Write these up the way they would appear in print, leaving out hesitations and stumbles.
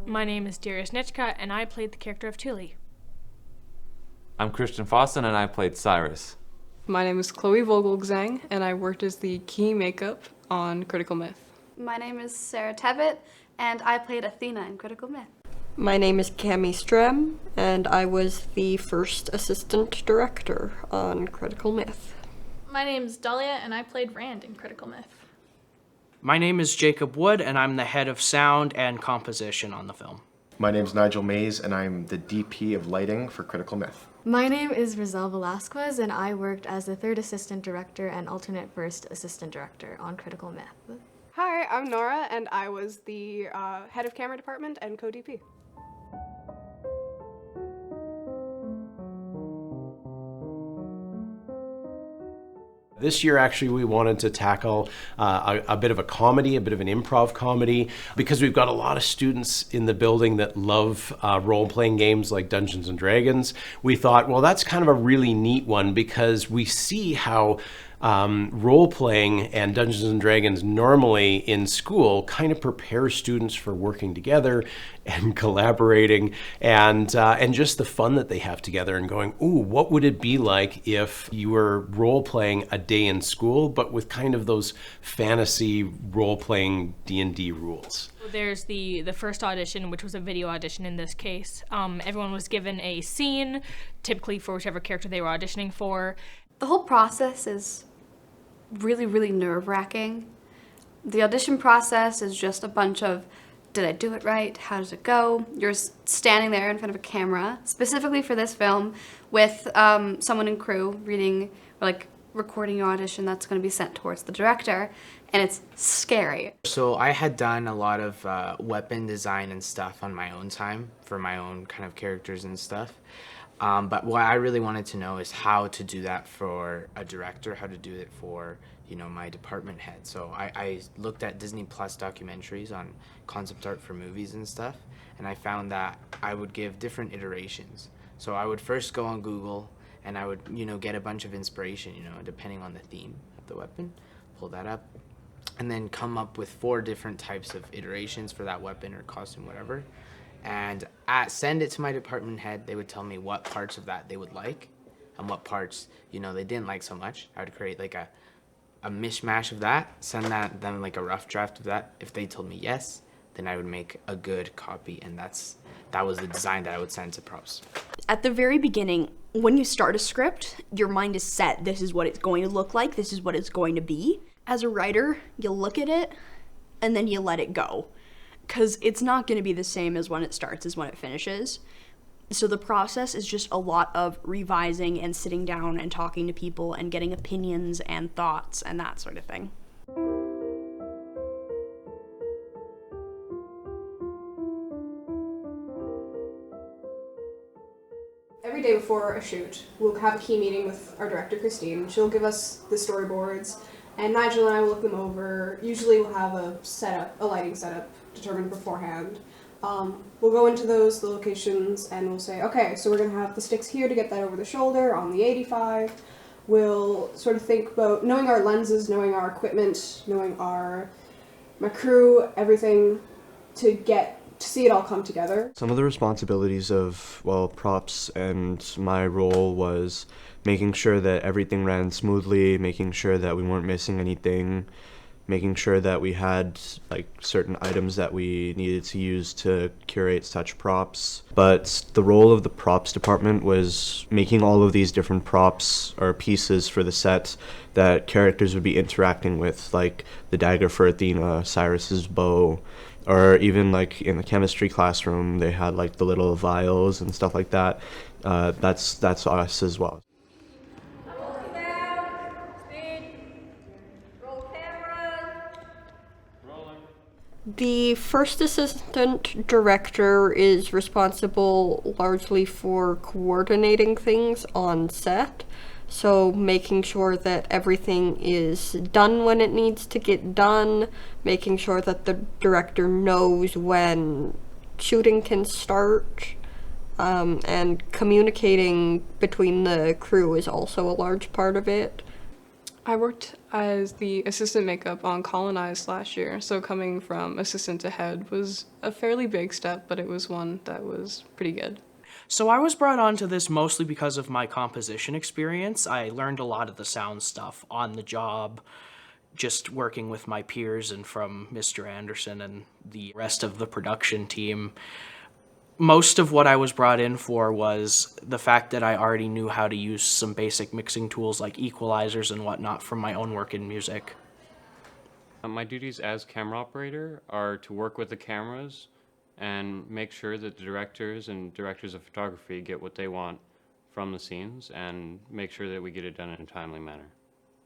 My name is Darius Nitchka, and I played the character of Tilly. I'm Christian Fossen, and I played Cyrus. My name is Chloe Vogelgesang, and I worked as the key makeup on Critical Myth. My name is Sarah Tevitt, and I played Athena in Critical Myth. My name is Cami Strem, and I was the first assistant director on Critical Myth. My name's Dahlia, and I played Rand in Critical Myth. My name is Jacob Wood, and I'm the head of sound and composition on the film. My name's Nigel Mays, and I'm the DP of lighting for Critical Myth. My name is Rhyzel Velasquez, and I worked as the third assistant director and alternate first assistant director on Critical Myth. Hi, I'm Nora, and I was the head of camera department and co-DP. This year, actually, we wanted to tackle a bit of a comedy, a bit of an improv comedy, because we've got a lot of students in the building that love role-playing games like Dungeons and Dragons. We thought, well, that's kind of a really neat one because we see how role-playing and Dungeons and Dragons normally in school kind of prepare students for working together and collaborating and just the fun that they have together and going, ooh, what would it be like if you were role-playing a day in school, but with kind of those fantasy role-playing D&D rules? There's the first audition, which was a video audition in this case. Everyone was given a scene, typically for whichever character they were auditioning for. The whole process is really, really nerve-wracking. The audition process is just a bunch of, did I do it right? How does it go? You're standing there in front of a camera, specifically for this film, with someone in crew reading, or like recording your audition that's going to be sent towards the director, and it's scary. So I had done a lot of weapon design and stuff on my own time for my own kind of characters and stuff. But what I really wanted to know is how to do that for a director, how to do it for, you know, my department head. So I looked at Disney Plus documentaries on concept art for movies and stuff, and I found that I would give different iterations. So I would first go on Google, and I would, you know, get a bunch of inspiration, you know, depending on the theme of the weapon, pull that up, and then come up with 4 different types of iterations for that weapon or costume, whatever. And send it to my department head. They would tell me what parts of that they would like and what parts, you know, they didn't like so much. I would create like a mishmash of that, send them like a rough draft of that. If they told me yes, then I would make a good copy, and that was the design that I would send to props. At the very beginning, when you start a script, your mind is set. This is what it's going to look like. This is what it's going to be. As a writer, you look at it and then you let it go. Because it's not going to be the same as when it starts as when it finishes. So the process is just a lot of revising and sitting down and talking to people and getting opinions and thoughts and that sort of thing. Every day before a shoot, we'll have a key meeting with our director, Christine. She'll give us the storyboards, and Nigel and I will look them over. Usually we'll have a lighting setup determined beforehand. We'll go into the locations and we'll say, okay, so we're going to have the sticks here to get that over the shoulder on the 85. We'll sort of think about knowing our lenses, knowing our equipment, knowing my crew, everything to see it all come together. Some of the responsibilities of, well, props and my role was making sure that everything ran smoothly, making sure that we weren't missing anything, making sure that we had like certain items that we needed to use to curate such props. But the role of the props department was making all of these different props or pieces for the set that characters would be interacting with, like the dagger for Athena, Cyrus's bow, or even like in the chemistry classroom they had like the little vials and stuff like that. That's us as well. The first assistant director is responsible largely for coordinating things on set, so making sure that everything is done when it needs to get done, making sure that the director knows when shooting can start, and communicating between the crew is also a large part of it. I worked as the assistant makeup on Colonized last year, so coming from assistant to head was a fairly big step, but it was one that was pretty good. So I was brought onto this mostly because of my composition experience. I learned a lot of the sound stuff on the job, just working with my peers and from Mr. Anderson and the rest of the production team. Most of what I was brought in for was the fact that I already knew how to use some basic mixing tools like equalizers and whatnot from my own work in music. My duties as camera operator are to work with the cameras and make sure that the directors and directors of photography get what they want from the scenes and make sure that we get it done in a timely manner.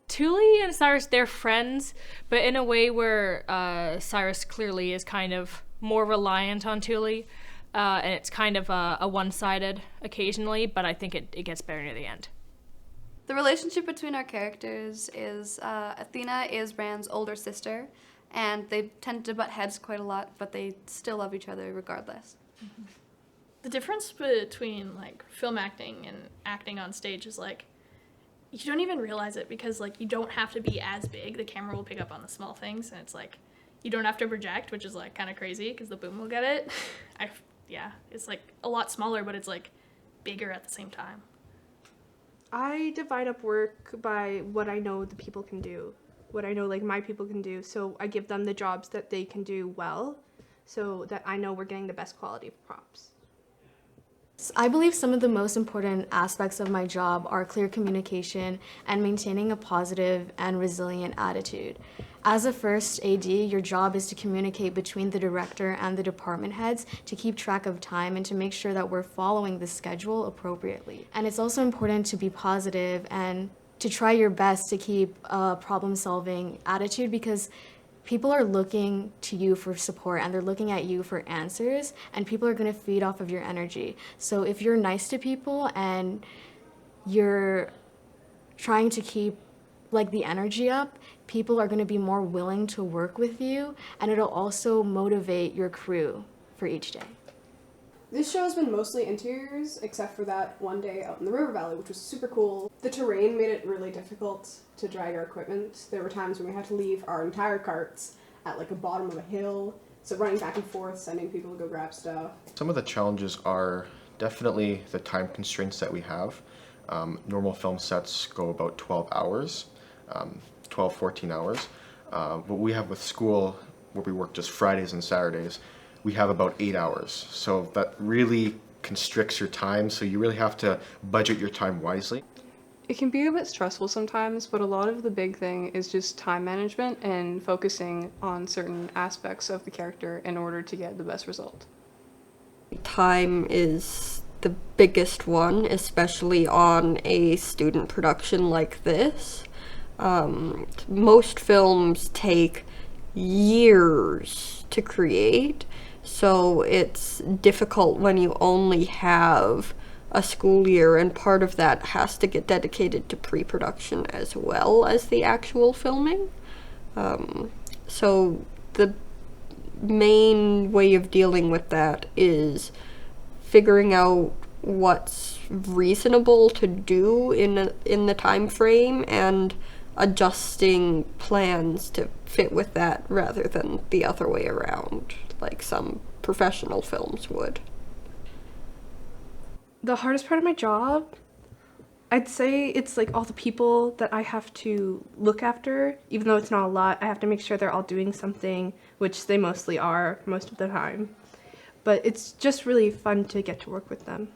Thule and Cyrus, they're friends, but in a way where Cyrus clearly is kind of more reliant on Thule, and it's kind of a one-sided occasionally, but I think it gets better near the end. The relationship between our characters is Athena is Rand's older sister, and they tend to butt heads quite a lot, but they still love each other regardless. Mm-hmm. The difference between like film acting and acting on stage is like you don't even realize it because like you don't have to be as big. The camera will pick up on the small things, and it's like you don't have to project, which is like kind of crazy because the boom will get it. Yeah, it's like a lot smaller, but it's like bigger at the same time. I divide up work by what I know the people can do, what I know like my people can do. So I give them the jobs that they can do well, so that I know we're getting the best quality of props. I believe some of the most important aspects of my job are clear communication and maintaining a positive and resilient attitude. As a first AD, your job is to communicate between the director and the department heads to keep track of time and to make sure that we're following the schedule appropriately. And it's also important to be positive and to try your best to keep a problem-solving attitude because people are looking to you for support and they're looking at you for answers, and people are going to feed off of your energy. So if you're nice to people and you're trying to keep like the energy up, people are going to be more willing to work with you, and it'll also motivate your crew for each day. This show has been mostly interiors, except for that one day out in the river valley, which was super cool. The terrain made it really difficult to drag our equipment. There were times when we had to leave our entire carts at like the bottom of a hill, so running back and forth, sending people to go grab stuff. Some of the challenges are definitely the time constraints that we have. Normal film sets go about 12 hours, 12, 14 hours. What we have with school, where we work just Fridays and Saturdays, we have about 8 hours. So that really constricts your time, so you really have to budget your time wisely. It can be a bit stressful sometimes, but a lot of the big thing is just time management and focusing on certain aspects of the character in order to get the best result. Time is the biggest one, especially on a student production like this. Most films take years to create, so it's difficult when you only have a school year, and part of that has to get dedicated to pre-production as well as the actual filming. So the main way of dealing with that is figuring out what's reasonable to do in the time frame and adjusting plans to fit with that rather than the other way around, like some professional films would. The hardest part of my job, I'd say it's like all the people that I have to look after. Even though it's not a lot, I have to make sure they're all doing something, which they mostly are most of the time. But it's just really fun to get to work with them.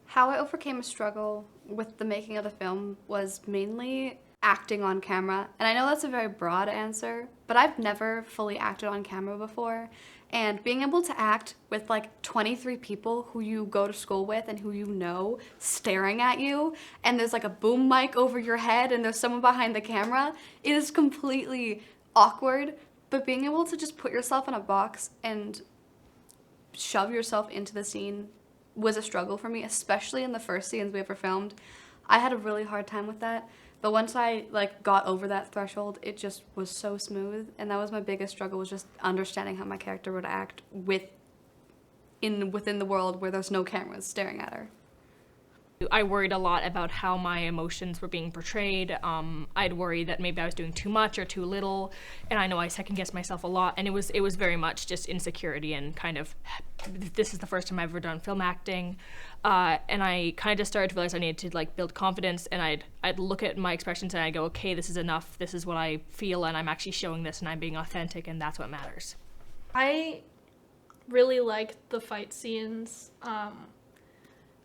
How I overcame a struggle with the making of the film was mainly acting on camera. And I know that's a very broad answer, but I've never fully acted on camera before. And being able to act with like 23 people who you go to school with and who you know staring at you, and there's like a boom mic over your head and there's someone behind the camera, it is completely awkward. But being able to just put yourself in a box and shove yourself into the scene was a struggle for me, especially in the first scenes we ever filmed. I had a really hard time with that. But once I like got over that threshold, it just was so smooth, and that was my biggest struggle, was just understanding how my character would act within the world where there's no cameras staring at her. I worried a lot about how my emotions were being portrayed. I'd worry that maybe I was doing too much or too little, and I know I second-guessed myself a lot, and it was very much just insecurity and kind of, this is the first time I've ever done film acting, and I kind of started to realize I needed to like build confidence, and I'd look at my expressions and I'd go, okay, this is enough, this is what I feel, and I'm actually showing this, and I'm being authentic, and that's what matters. I really liked the fight scenes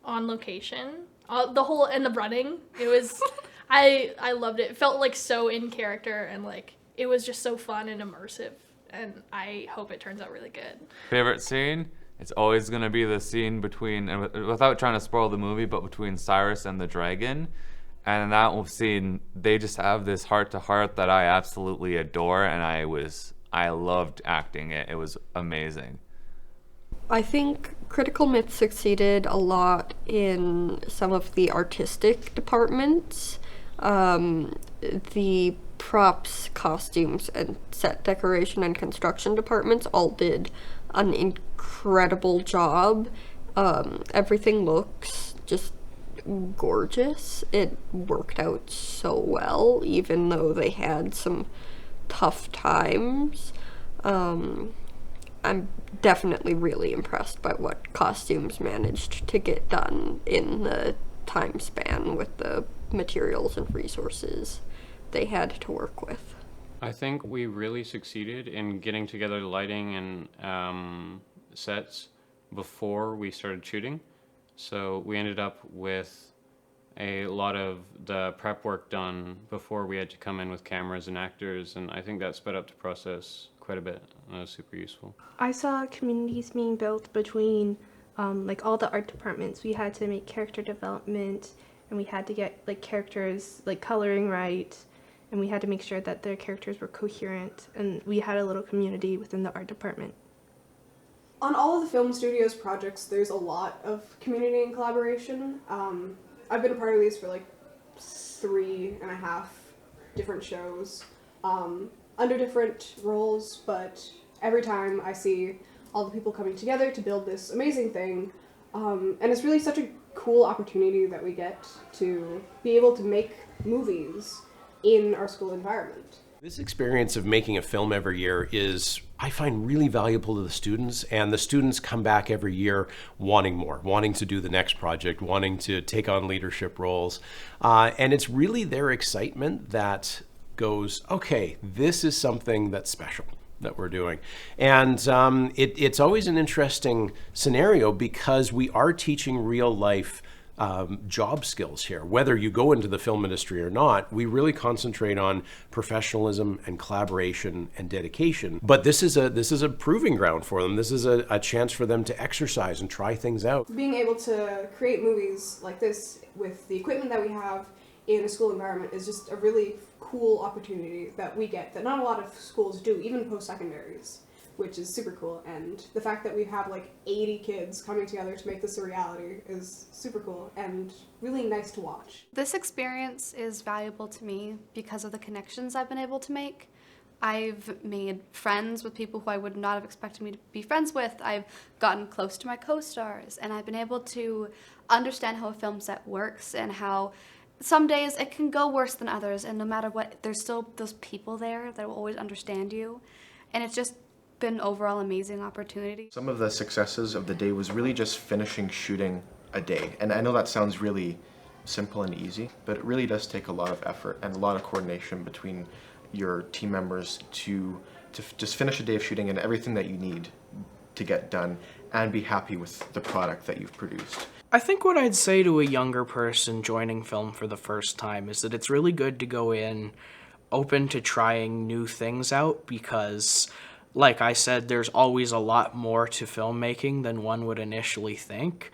on location. The whole, and the running, it was, I loved it. It felt like so in character, and like, it was just so fun and immersive, and I hope it turns out really good. Favorite scene? It's always going to be the scene between, and without trying to spoil the movie, but between Cyrus and the dragon. And in that scene, they just have this heart-to-heart that I absolutely adore, and I loved acting it. It was amazing. I think Critical Myth succeeded a lot in some of the artistic departments. The props, costumes, and set decoration and construction departments all did an incredible job. Everything looks just gorgeous. It worked out so well, even though they had some tough times. I'm definitely really impressed by what costumes managed to get done in the time span with the materials and resources they had to work with. I think we really succeeded in getting together the lighting and sets before we started shooting. So we ended up with a lot of the prep work done before we had to come in with cameras and actors, and I think that sped up the process quite a bit. That was super useful. I saw communities being built between like all the art departments. We had to make character development, and we had to get like characters like coloring right, and we had to make sure that their characters were coherent, and we had a little community within the art department. On all of the film studio's projects, there's a lot of community and collaboration. I've been a part of these for like 3.5 different shows, under different roles, but every time I see all the people coming together to build this amazing thing, and it's really such a cool opportunity that we get to be able to make movies in our school environment. This experience of making a film every year is, I find, really valuable to the students, and the students come back every year wanting more, wanting to do the next project, wanting to take on leadership roles, and it's really their excitement that goes, okay, this is something that's special that we're doing. And it's always an interesting scenario because we are teaching real life job skills here. Whether you go into the film industry or not, we really concentrate on professionalism and collaboration and dedication. But this is a proving ground for them. This is a chance for them to exercise and try things out. Being able to create movies like this with the equipment that we have in a school environment is just a really cool opportunity that we get that not a lot of schools do, even post-secondaries, which is super cool. And the fact that we have like 80 kids coming together to make this a reality is super cool and really nice to watch. This experience is valuable to me because of the connections I've been able to make. I've made friends with people who I would not have expected me to be friends with. I've gotten close to my co-stars, and I've been able to understand how a film set works and how some days it can go worse than others, and no matter what, there's still those people there that will always understand you. And it's just been an overall amazing opportunity. Some of the successes of the day was really just finishing shooting a day. And I know that sounds really simple and easy, but it really does take a lot of effort and a lot of coordination between your team members to just finish a day of shooting and everything that you need to get done and be happy with the product that you've produced. I think what I'd say to a younger person joining film for the first time is that it's really good to go in open to trying new things out because, like I said, there's always a lot more to filmmaking than one would initially think.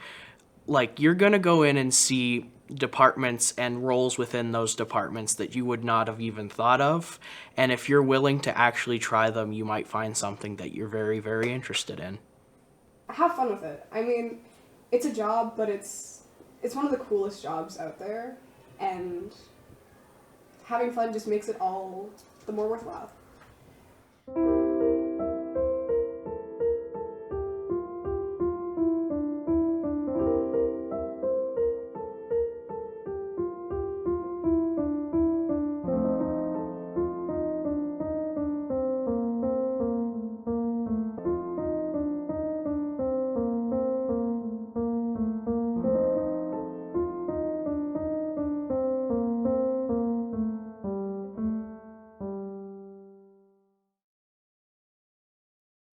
Like, you're gonna go in and see departments and roles within those departments that you would not have even thought of, and if you're willing to actually try them, you might find something that you're very, very interested in. Have fun with it. I mean, it's a job, but it's one of the coolest jobs out there, and having fun just makes it all the more worthwhile.